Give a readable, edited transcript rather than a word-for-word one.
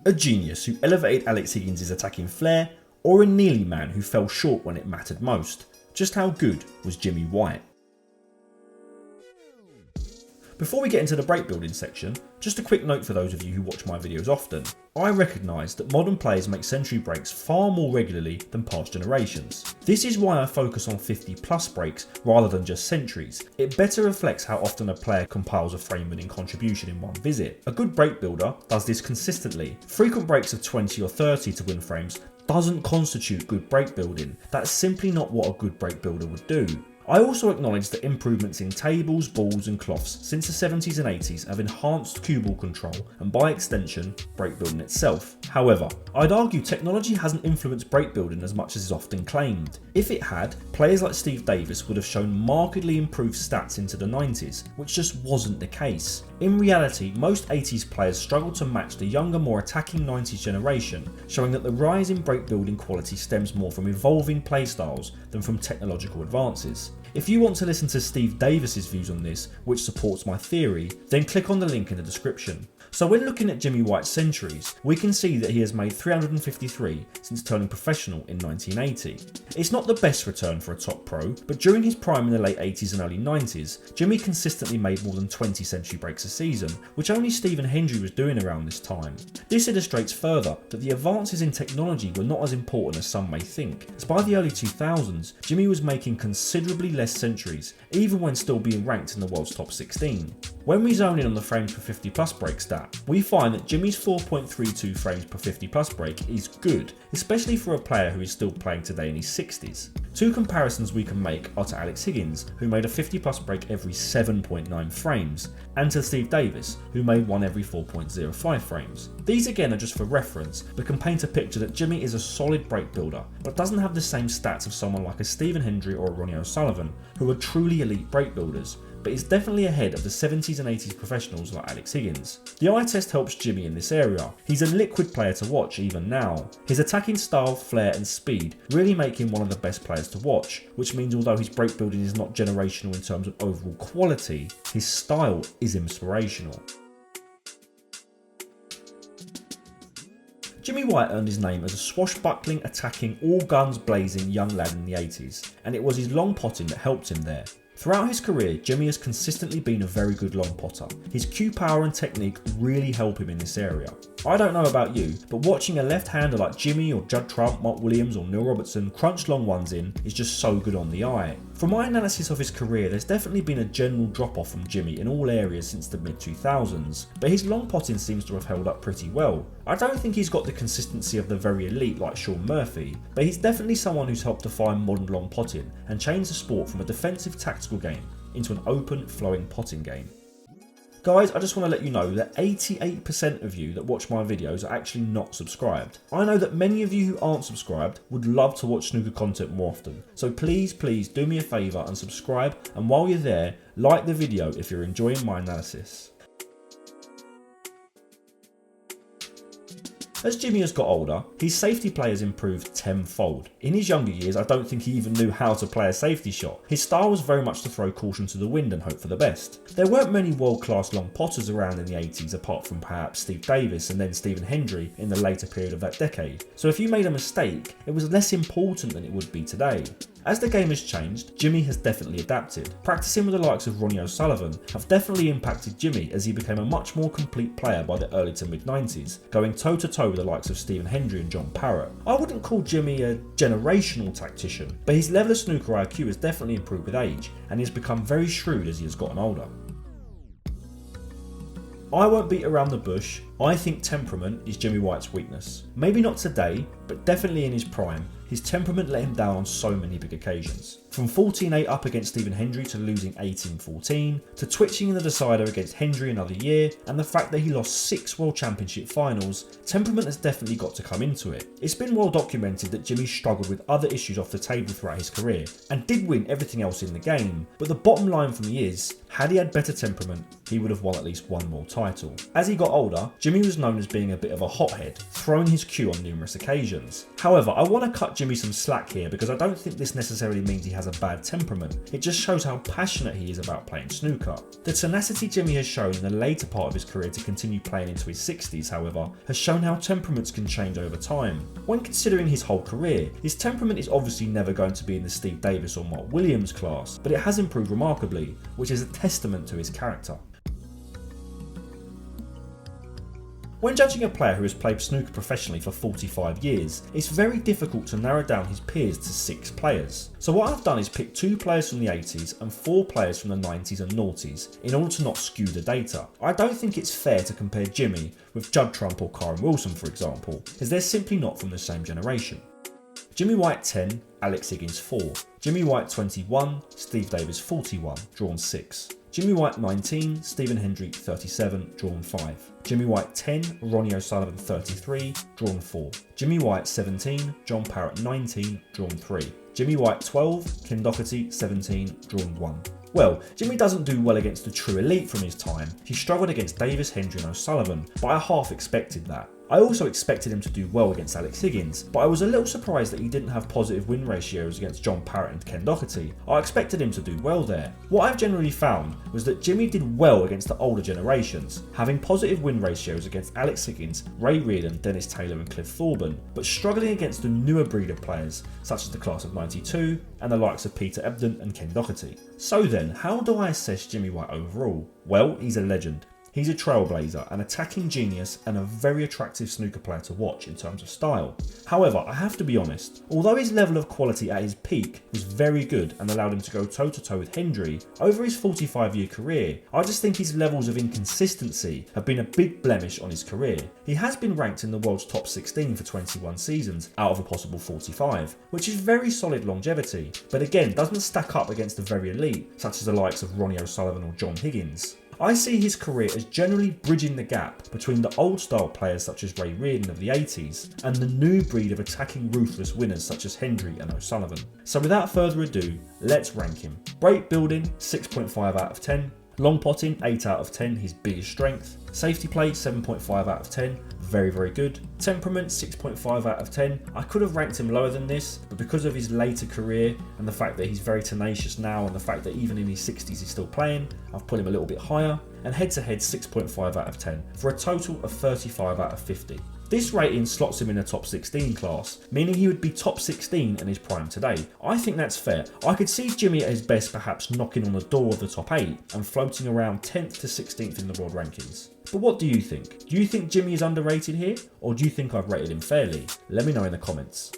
A genius who elevated Alex Higgins' attacking flair, or a Neely man who fell short when it mattered most? Just how good was Jimmy White? Before we get into the breakbuilding section, just a quick note for those of you who watch my videos often. I recognise that modern players make century breaks far more regularly than past generations. This is why I focus on 50 plus breaks rather than just centuries. It better reflects how often a player compiles a frame winning contribution in one visit. A good break builder does this consistently. Frequent breaks of 20 or 30 to win frames doesn't constitute good break building. That's simply not what a good break builder would do. I also acknowledge that improvements in tables, balls and cloths since the 70s and 80s have enhanced cue ball control and by extension, breakbuilding itself. However, I'd argue technology hasn't influenced breakbuilding as much as is often claimed. If it had, players like Steve Davis would have shown markedly improved stats into the 90s, which just wasn't the case. In reality, most 80s players struggled to match the younger, more attacking 90s generation, showing that the rise in breakbuilding quality stems more from evolving playstyles than from technological advances. If you want to listen to Steve Davis's views on this, which supports my theory, then click on the link in the description. So when looking at Jimmy White's centuries, we can see that he has made 353 since turning professional in 1980. It's not the best return for a top pro, but during his prime in the late 80s and early 90s, Jimmy consistently made more than 20 century breaks a season, which only Stephen Hendry was doing around this time. This illustrates further that the advances in technology were not as important as some may think, as by the early 2000s, Jimmy was making considerably less centuries, even when still being ranked in the world's top 16. When we zone in on the frames per 50 plus break stat, we find that Jimmy's 4.32 frames per 50 plus break is good, especially for a player who is still playing today in his 60s. Two comparisons we can make are to Alex Higgins, who made a 50 plus break every 7.9 frames, and to Steve Davis, who made one every 4.05 frames. These again are just for reference, but can paint a picture that Jimmy is a solid break builder, but doesn't have the same stats of someone like a Stephen Hendry or a Ronnie O'Sullivan, who are truly elite break builders, but is definitely ahead of the 70s and 80s professionals like Alex Higgins. The eye test helps Jimmy in this area. He's a liquid player to watch even now. His attacking style, flair and speed really make him one of the best players to watch, which means although his break building is not generational in terms of overall quality, his style is inspirational. Jimmy White earned his name as a swashbuckling, attacking, all guns blazing young lad in the 80s, and it was his long potting that helped him there. Throughout his career, Jimmy has consistently been a very good long potter. His cue power and technique really help him in this area. I don't know about you, but watching a left-hander like Jimmy or Judd Trump, Mark Williams or Neil Robertson crunch long ones in is just so good on the eye. From my analysis of his career, there's definitely been a general drop-off from Jimmy in all areas since the mid-2000s, but his long potting seems to have held up pretty well. I don't think he's got the consistency of the very elite like Sean Murphy, but he's definitely someone who's helped define modern long potting and change the sport from a defensive tactical game into an open, flowing potting game. Guys, I just want to let you know that 88% of you that watch my videos are actually not subscribed. I know that many of you who aren't subscribed would love to watch snooker content more often, so please do me a favour and subscribe, and while you're there, like the video if you're enjoying my analysis. As Jimmy has got older, his safety play has improved tenfold. In his younger years, I don't think he even knew how to play a safety shot. His style was very much to throw caution to the wind and hope for the best. There weren't many world-class long potters around in the 80s apart from perhaps Steve Davis and then Stephen Hendry in the later period of that decade. So if you made a mistake, it was less important than it would be today. As the game has changed, Jimmy has definitely adapted. Practicing with the likes of Ronnie O'Sullivan have definitely impacted Jimmy as he became a much more complete player by the early to mid 90s, going toe to toe with the likes of Stephen Hendry and John Parrott. I wouldn't call Jimmy a generational tactician, but his level of snooker IQ has definitely improved with age, and he has become very shrewd as he has gotten older. I won't beat around the bush. I think temperament is Jimmy White's weakness. Maybe not today, but definitely in his prime. His temperament let him down on so many big occasions. From 14-8 up against Stephen Hendry to losing 18-14, to twitching in the decider against Hendry another year, and the fact that he lost 6 World Championship finals, temperament has definitely got to come into it. It's been well documented that Jimmy struggled with other issues off the table throughout his career, and did win everything else in the game, but the bottom line for me is, had he had better temperament, he would have won at least one more title. As he got older, Jimmy was known as being a bit of a hothead, throwing his cue on numerous occasions. However, I want to cut Jimmy some slack here because I don't think this necessarily means he has a bad temperament. It just shows how passionate he is about playing snooker. The tenacity Jimmy has shown in the later part of his career to continue playing into his 60s, however, has shown how temperaments can change over time. When considering his whole career, his temperament is obviously never going to be in the Steve Davis or Mark Williams class, but it has improved remarkably, which is a testament to his character. When judging a player who has played snooker professionally for 45 years, it's very difficult to narrow down his peers to 6 players. So what I've done is pick 2 players from the 80s and 4 players from the 90s and noughties in order to not skew the data. I don't think it's fair to compare Jimmy with Judd Trump or Kyron Wilson, for example, as they're simply not from the same generation. Jimmy White 10, Alex Higgins 4. Jimmy White 21, Steve Davis 41, drawn 6. Jimmy White 19, Stephen Hendry 37, drawn 5. Jimmy White 10, Ronnie O'Sullivan 33, drawn 4. Jimmy White 17, John Parrott 19, drawn 3. Jimmy White 12, Ken Doherty 17, drawn 1. Well, Jimmy doesn't do well against the true elite from his time. He struggled against Davis, Hendry and O'Sullivan, but I half expected that. I also expected him to do well against Alex Higgins, but I was a little surprised that he didn't have positive win ratios against John Parrott and Ken Doherty. I expected him to do well there. What I've generally found was that Jimmy did well against the older generations, having positive win ratios against Alex Higgins, Ray Reardon, Dennis Taylor and Cliff Thorburn, but struggling against the newer breed of players, such as the class of 92 and the likes of Peter Ebdon and Ken Doherty. So then, how do I assess Jimmy White overall? Well, he's a legend. He's a trailblazer, an attacking genius and a very attractive snooker player to watch in terms of style. However, I have to be honest, although his level of quality at his peak was very good and allowed him to go toe to toe with Hendry, over his 45-year career, I just think his levels of inconsistency have been a big blemish on his career. He has been ranked in the world's top 16 for 21 seasons out of a possible 45, which is very solid longevity, but again doesn't stack up against the very elite, such as the likes of Ronnie O'Sullivan or John Higgins. I see his career as generally bridging the gap between the old style players such as Ray Reardon of the 80s and the new breed of attacking ruthless winners such as Hendry and O'Sullivan. So without further ado, let's rank him. Breakbuilding 6.5 out of 10. Long potting 8 out of 10, his biggest strength. Safety play 7.5 out of 10, very good. Temperament 6.5 out of 10. I could have ranked him lower than this, but because of his later career and the fact that he's very tenacious now and the fact that even in his 60s he's still playing, I've put him a little bit higher. And head to head 6.5 out of 10 for a total of 35 out of 50. This rating slots him in a top 16 class, meaning he would be top 16 in his prime today. I think that's fair. I could see Jimmy at his best perhaps knocking on the door of the top 8 and floating around 10th to 16th in the world rankings. But what do you think? Do you think Jimmy is underrated here, or do you think I've rated him fairly? Let me know in the comments.